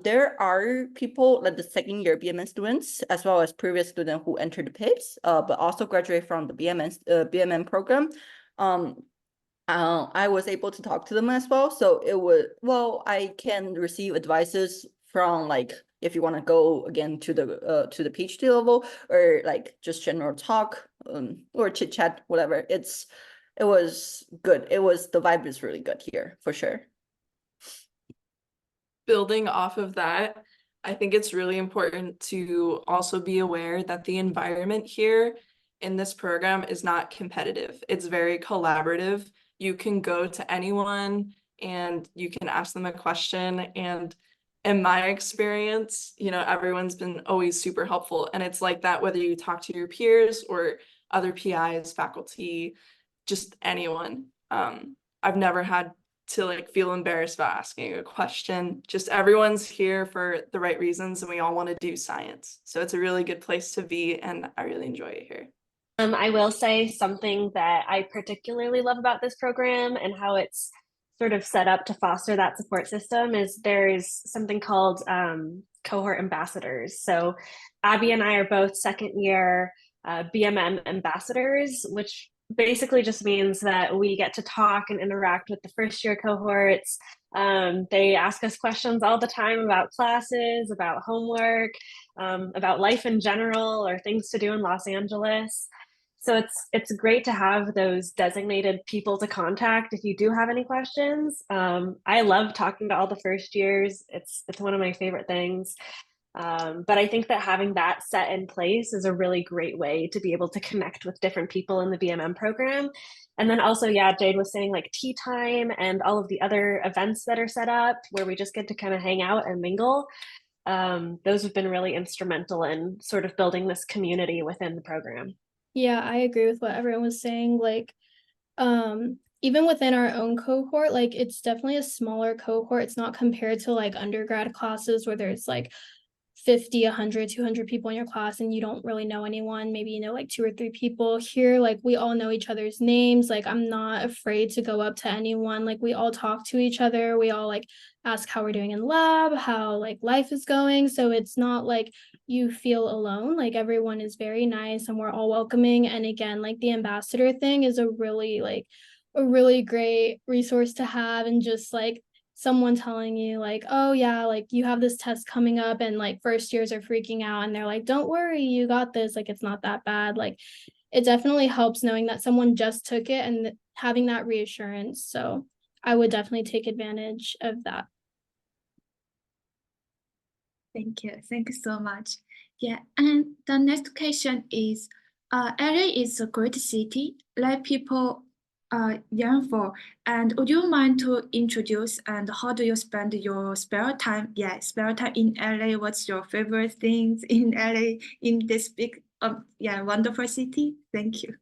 there are people like the second year BMN students, as well as previous students who entered the PIBS, but also graduate from the BMN program. I was able to talk to them as well. So I can receive advices from if you want to go again to the PhD level, or just general talk or chit chat, whatever. It was good. The vibe is really good here for sure. Building off of that, I think it's really important to also be aware that the environment here in this program is not competitive. It's very collaborative. You can go to anyone and you can ask them a question. And in my experience, everyone's been always super helpful. And it's like that whether you talk to your peers or other PIs, faculty, just anyone. I've never had to like feel embarrassed about asking a question. Just everyone's here for the right reasons and we all want to do science. So it's a really good place to be and I really enjoy it here. I will say something that I particularly love about this program and how it's sort of set up to foster that support system is there's something called cohort ambassadors. So Abby and I are both second year BMM ambassadors, which basically just means that we get to talk and interact with the first year cohorts. They ask us questions all the time about classes, about homework, about life in general, or things to do in Los Angeles. So it's great to have those designated people to contact if you do have any questions. I love talking to all the first years. It's one of my favorite things. But I think that having that set in place is a really great way to be able to connect with different people in the BMM program. And then also, yeah, Jade was saying like tea time and all of the other events that are set up where we just get to kind of hang out and mingle. Those have been really instrumental in sort of building this community within the program. Yeah, I agree with what everyone was saying. Like, even within our own cohort, like it's definitely a smaller cohort. It's not compared to like undergrad classes where there's like 50, 100, 200 people in your class and you don't really know anyone. Maybe you know like 2 or 3 people. Here, like we all know each other's names. Like I'm not afraid to go up to anyone. Like we all talk to each other. We all like ask how we're doing in lab, how like life is going. So it's not like you feel alone. Like everyone is very nice and we're all welcoming. And again, like the ambassador thing is a really great resource to have, and just like someone telling you like, oh yeah, like you have this test coming up and like first years are freaking out and they're like, don't worry, you got this, like it's not that bad. Like it definitely helps knowing that someone just took it and having that reassurance. So I would definitely take advantage of that. Thank you. Thank you so much. Yeah, and the next question is, LA is a great city. Let people yearn for. And would you mind to introduce and how do you spend your spare time? Yeah, spare time in LA. What's your favorite things in LA in this big, wonderful city? Thank you.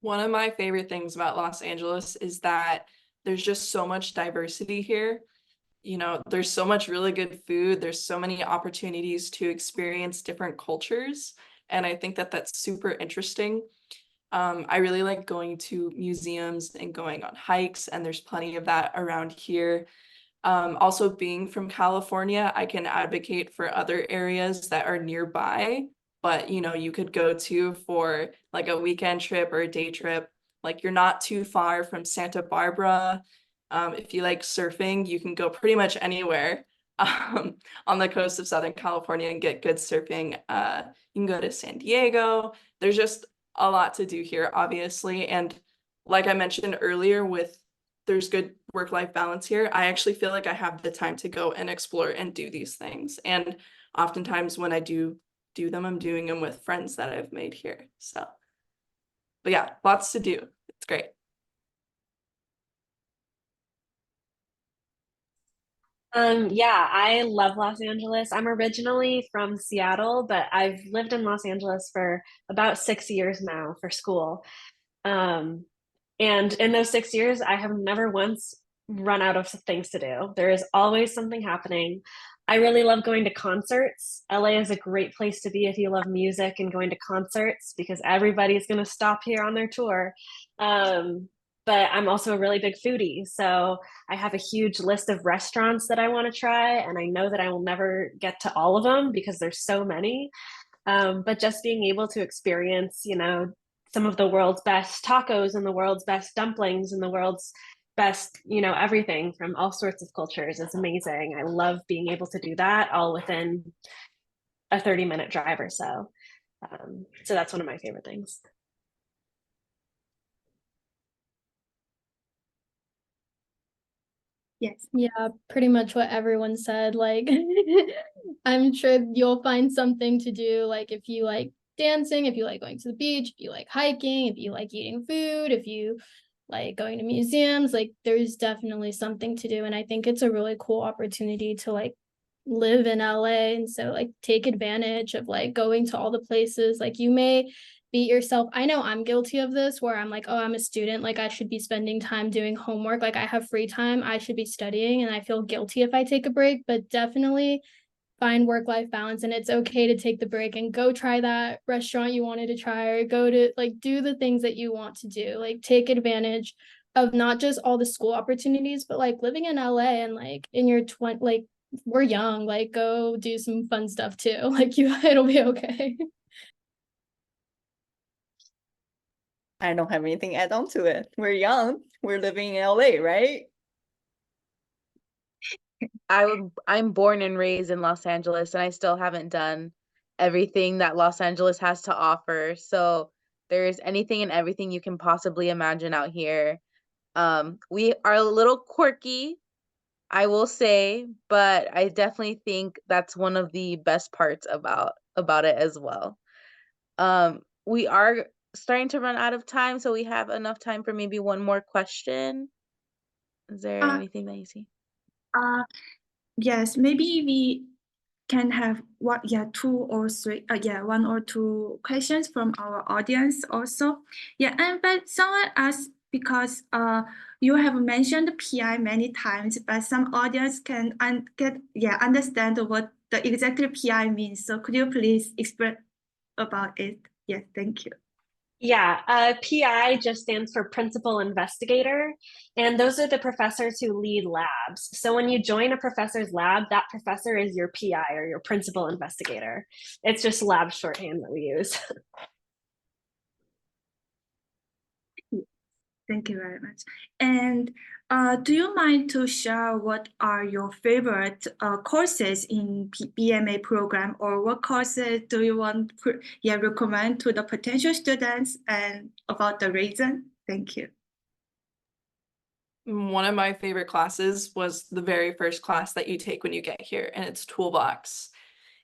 One of my favorite things about Los Angeles is that there's just so much diversity here. There's so much really good food. There's so many opportunities to experience different cultures. And I think that that's super interesting. I really like going to museums and going on hikes, and there's plenty of that around here. Also being from California, I can advocate for other areas that are nearby, but you could go to for like a weekend trip or a day trip. Like you're not too far from Santa Barbara. If you like surfing, you can go pretty much anywhere on the coast of Southern California and get good surfing. You can go to San Diego. There's just a lot to do here, obviously. And like I mentioned earlier, there's good work-life balance here. I actually feel like I have the time to go and explore and do these things. And oftentimes when I do them, I'm doing them with friends that I've made here. So, but yeah, lots to do. It's great. Yeah, I love Los Angeles. I'm originally from Seattle, but I've lived in Los Angeles for about 6 years now for school. And in those 6 years, I have never once run out of things to do. There is always something happening. I really love going to concerts. LA is a great place to be if you love music and going to concerts because everybody's going to stop here on their tour. But I'm also a really big foodie. So I have a huge list of restaurants that I want to try. And I know that I will never get to all of them because there's so many. But just being able to experience, some of the world's best tacos and the world's best dumplings and the world's best, everything from all sorts of cultures is amazing. I love being able to do that all within a 30-minute drive or so. So that's one of my favorite things. Yes. Yeah, pretty much what everyone said. Like, I'm sure you'll find something to do. Like, if you like dancing, if you like going to the beach, if you like hiking, if you like eating food, if you like going to museums, like, there's definitely something to do. And I think it's a really cool opportunity to like live in LA. And so, like, take advantage of like going to all the places. Like, you may beat yourself. I know I'm guilty of this where I'm like, oh, I'm a student. Like, I should be spending time doing homework. Like, I have free time. I should be studying. And I feel guilty if I take a break, but definitely find work-life balance. And it's okay to take the break and go try that restaurant you wanted to try, or go to like do the things that you want to do. Like, take advantage of not just all the school opportunities, but like living in LA and like in your 20, like we're young, like go do some fun stuff too. Like, it'll be okay. I don't have anything to add on to it. We're young. We're living in LA, right? I'm born and raised in Los Angeles, and I still haven't done everything that Los Angeles has to offer. So there's anything and everything you can possibly imagine out here. We are a little quirky, I will say, but I definitely think that's one of the best parts about it as well. We are starting to run out of time, so we have enough time for maybe one more question. Is there Uh, anything that you see? Yes, maybe we can have one, two or three, one or two questions from our audience also. Yeah, and but someone asked because you have mentioned PI many times, but some audience can understand what the exactly PI means. So could you please explain about it? Yes, thank you. Yeah, PI just stands for principal investigator, and those are the professors who lead labs. So when you join a professor's lab, that professor is your PI or your principal investigator. It's just lab shorthand that we use. Thank you very much. And do you mind to share what are your favorite courses in BMA program, or what courses do you want recommend to the potential students, and about the reason? Thank you. One of my favorite classes was the very first class that you take when you get here, and it's Toolbox.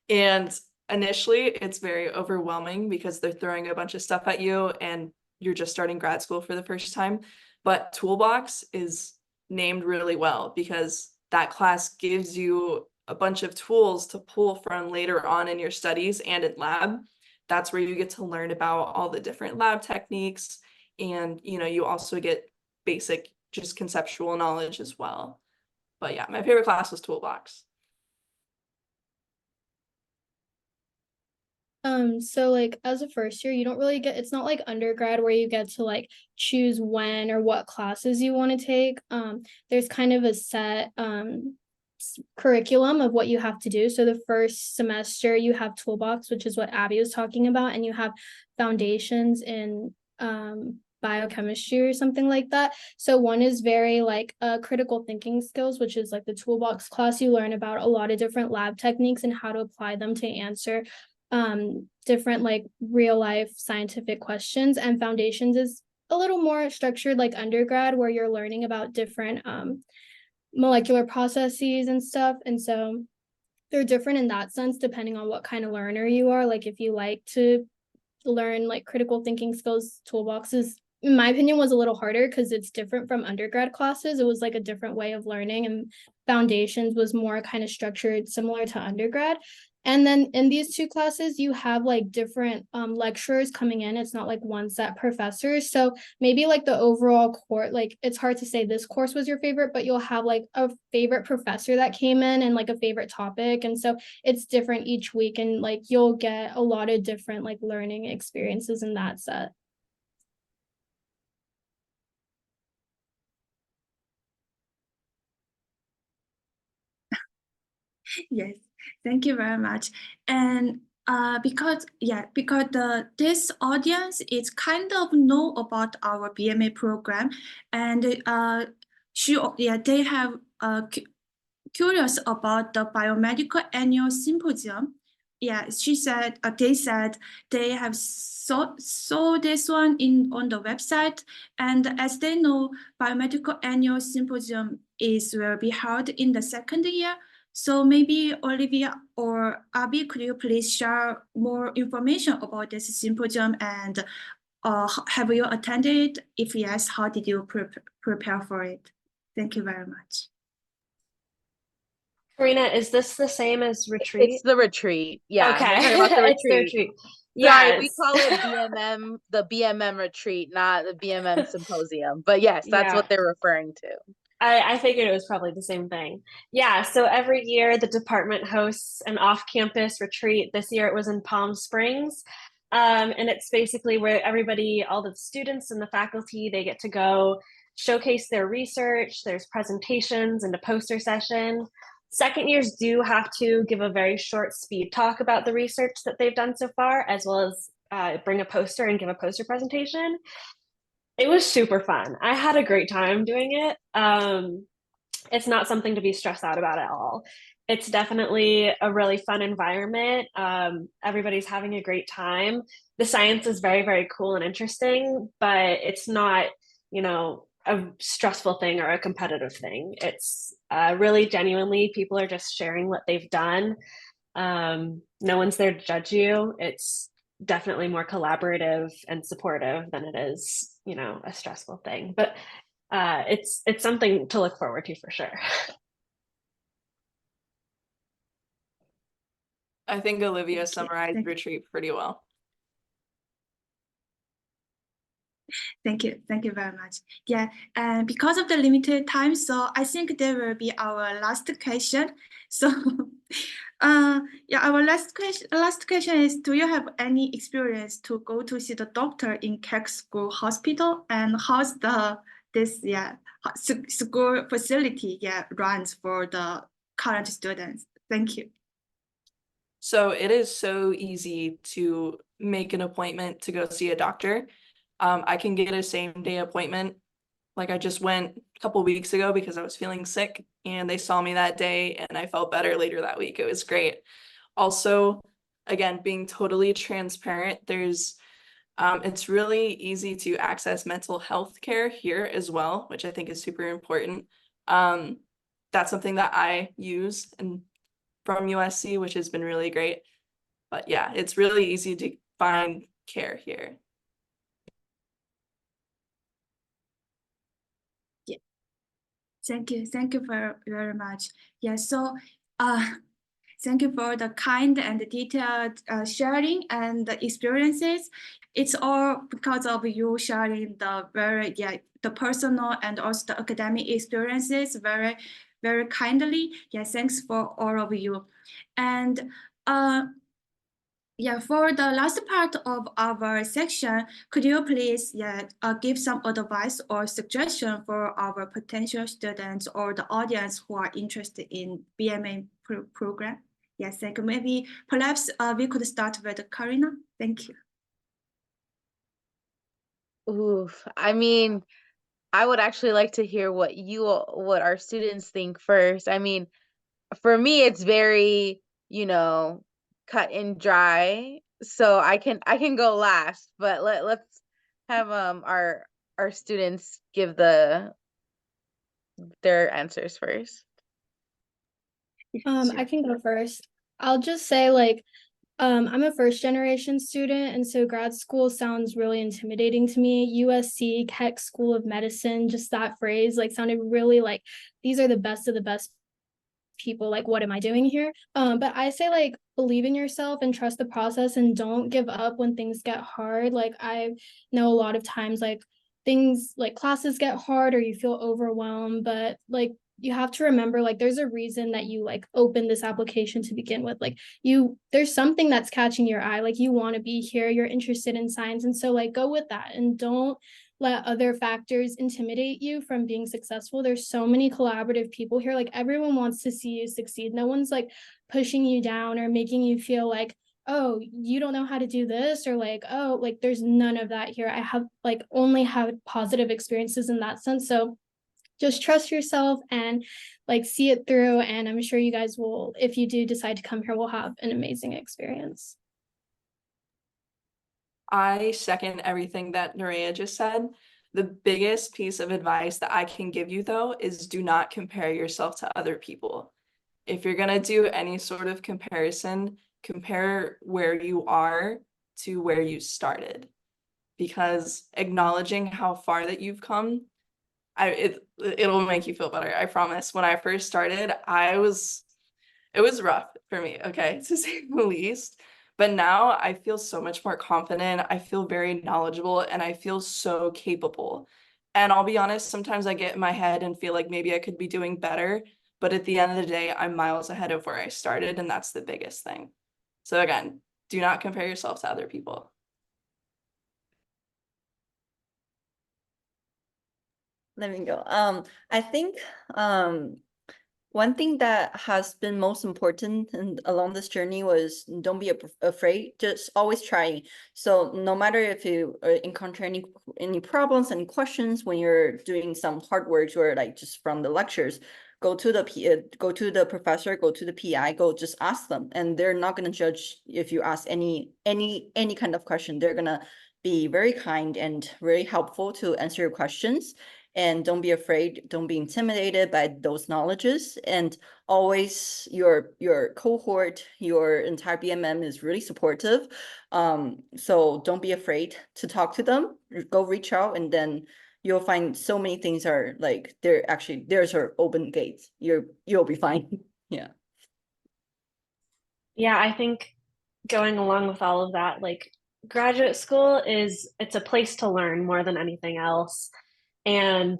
And initially, it's very overwhelming because they're throwing a bunch of stuff at you and you're just starting grad school for the first time. But Toolbox is named really well because that class gives you a bunch of tools to pull from later on in your studies and in lab. That's where you get to learn about all the different lab techniques, and you also get basic just conceptual knowledge as well. But yeah, my favorite class was Toolbox. So like as a first year, you don't really get, it's not like undergrad where you get to like choose when or what classes you want to take. There's kind of a set curriculum of what you have to do. So the first semester you have Toolbox, which is what Abby was talking about, and you have foundations in biochemistry or something like that. So one is very like critical thinking skills, which is like the Toolbox class. You learn about a lot of different lab techniques and how to apply them to answer different like real life scientific questions. And foundations is a little more structured like undergrad, where you're learning about different molecular processes and stuff. And so they're different in that sense depending on what kind of learner you are. Like if you like to learn like critical thinking skills, Toolboxes, in my opinion, was a little harder because it's different from undergrad classes. It was like a different way of learning, and foundations was more kind of structured similar to undergrad. And then in these two classes, you have like different lecturers coming in. It's not like one set professors. So maybe like the overall course, like it's hard to say this course was your favorite, but you'll have like a favorite professor that came in and like a favorite topic. And so it's different each week, and like you'll get a lot of different like learning experiences in that set. Yes, thank you very much. And because this audience is kind of know about our BMA program, and they have curious about the biomedical annual symposium, yeah, she said, they said they have saw this one on the website, and as they know, biomedical annual symposium will be held in the second year. So maybe Olivia or Abby, could you please share more information about this symposium, and have you attended? If yes, how did you prepare for it? Thank you very much. Karina, is this the same as retreat? It's the retreat. Yeah, Okay. we're talking about the It's the retreat. retreat. Sorry, we Yes. call it BMM, the BMM retreat, not the BMM symposium. But yes, that's Yeah. what they're referring to. I figured it was probably the same thing. Yeah, so every year the department hosts an off-campus retreat. This year it was in Palm Springs. And it's basically where everybody, all the students and the faculty, they get to go showcase their research. There's presentations and a poster session. Second years do have to give a very short speed talk about the research that they've done so far, as well as bring a poster and give a poster presentation. It was super fun. I had a great time doing it. It's not something to be stressed out about at all. It's definitely a really fun environment. Everybody's having a great time. The science is very, very cool and interesting, but it's not, a stressful thing or a competitive thing. It's really genuinely, people are just sharing what they've done. No one's there to judge you. It's definitely more collaborative and supportive than it is, a stressful thing. But it's something to look forward to for sure. I think Olivia Thank you. summarized retreat pretty well. Thank you very much. Yeah, and because of the limited time, so I think there will be our last question. So, yeah, our last question is: do you have any experience to go to see the doctor in Keck School Hospital, and how's this school facility runs for the current students? Thank you. So it is so easy to make an appointment to go see a doctor. I can get a same-day appointment. Like I just went a couple weeks ago because I was feeling sick, and they saw me that day and I felt better later that week. It was great. Also, again, being totally transparent, it's really easy to access mental health care here as well, which I think is super important. That's something that I use from USC, which has been really great. But yeah, it's really easy to find care here. Thank you very much. Yeah, so thank you for the kind and detailed sharing and the experiences. It's all because of you sharing the personal and also the academic experiences very, very kindly. Yeah, thanks for all of you. And yeah, for the last part of our section, could you please give some advice or suggestion for our potential students or the audience who are interested in BMA program? Yes, thank you. Maybe perhaps we could start with Karina. Thank you. Oof. I mean, I would actually like to hear what our students think first. I mean, for me, it's very, cut and dry. So I can go last, but let's have our students give their answers first. I can go first. I'll just say like I'm a first generation student, and so grad school sounds really intimidating to me. USC, Keck School of Medicine, just that phrase like sounded really like these are the best of the best people. Like, what am I doing here? But I say like believe in yourself and trust the process and don't give up when things get hard. Like I know a lot of times like things like classes get hard or you feel overwhelmed, but like you have to remember like there's a reason that you like opened this application to begin with. Like there's something that's catching your eye, like you want to be here, you're interested in science, and so like go with that and don't let other factors intimidate you from being successful. There's so many collaborative people here. Like everyone wants to see you succeed. No one's like pushing you down or making you feel like, oh, you don't know how to do this, or like, oh, like there's none of that here. I have like only had positive experiences in that sense. So just trust yourself and like see it through. And I'm sure you guys will, if you do decide to come here, will have an amazing experience. I second everything that Nerea just said. The biggest piece of advice that I can give you, though, is do not compare yourself to other people. If you're going to do any sort of comparison, compare where you are to where you started. Because acknowledging how far that you've come, it'll make you feel better. I promise. When I first started, it was rough for me, okay, to say the least. But now I feel so much more confident. I feel very knowledgeable and I feel so capable. And I'll be honest, sometimes I get in my head and feel like maybe I could be doing better. But at the end of the day, I'm miles ahead of where I started. And that's the biggest thing. So again, do not compare yourself to other people. Let me go. I think one thing that has been most important and along this journey was don't be afraid, just always try. So no matter if you encounter any problems, any questions when you're doing some hard work or like just from the lectures, go to the professor, go to the PI, go just ask them, and they're not going to judge if you ask any kind of question. They're gonna be very kind and very helpful to answer your questions. And don't be afraid, don't be intimidated by those knowledges. And always your cohort, your entire BMM is really supportive. So don't be afraid to talk to them, go reach out, and then you'll find so many things are like, there's our open gates. You'll be fine. Yeah. Yeah, I think going along with all of that, like graduate school it's a place to learn more than anything else. And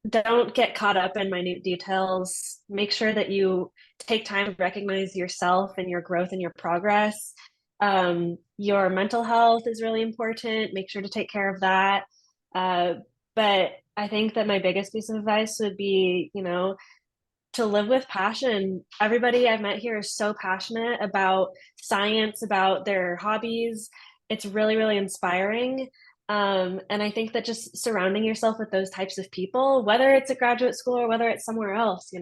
don't get caught up in minute details. Make sure that you take time to recognize yourself and your growth and your progress. Your mental health is really important. Make sure to take care of that. But I think that my biggest piece of advice would be, to live with passion. Everybody I've met here is so passionate about science, about their hobbies. It's really, really inspiring. And I think that just surrounding yourself with those types of people, whether it's a graduate school or whether it's somewhere else,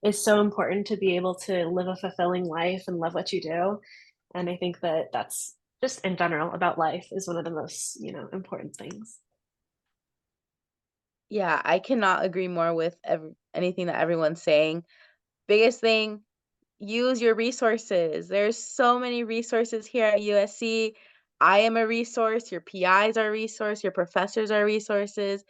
is so important to be able to live a fulfilling life and love what you do. And I think that that's just in general about life is one of the most, important things. Yeah, I cannot agree more with anything that everyone's saying. Biggest thing, use your resources. There's so many resources here at USC. I am a resource, your PIs are a resource, your professors are resources,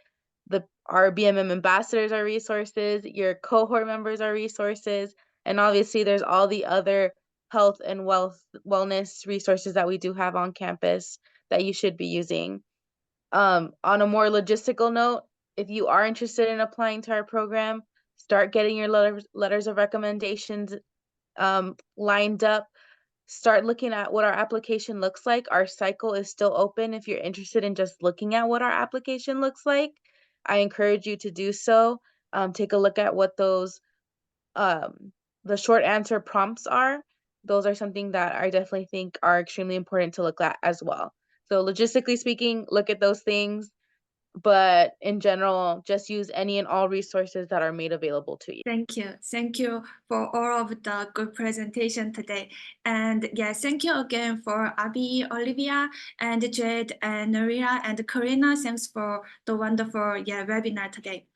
our BMM ambassadors are resources, your cohort members are resources, and obviously there's all the other health and wellness resources that we do have on campus that you should be using. On a more logistical note, if you are interested in applying to our program, start getting your letters of recommendations lined up. Start looking at what our application looks like. Our cycle is still open. If you're interested in just looking at what our application looks like, I encourage you to do so. Take a look at what those the short answer prompts are. Those are something that I definitely think are extremely important to look at as well. So logistically speaking, look at those things, but in general, just use any and all resources that are made available to you. Thank you. Thank you for all of the good presentation today. And yes, thank you again for Abby, Olivia, and Jade, and Nerea, and Karina. Thanks for the wonderful webinar today.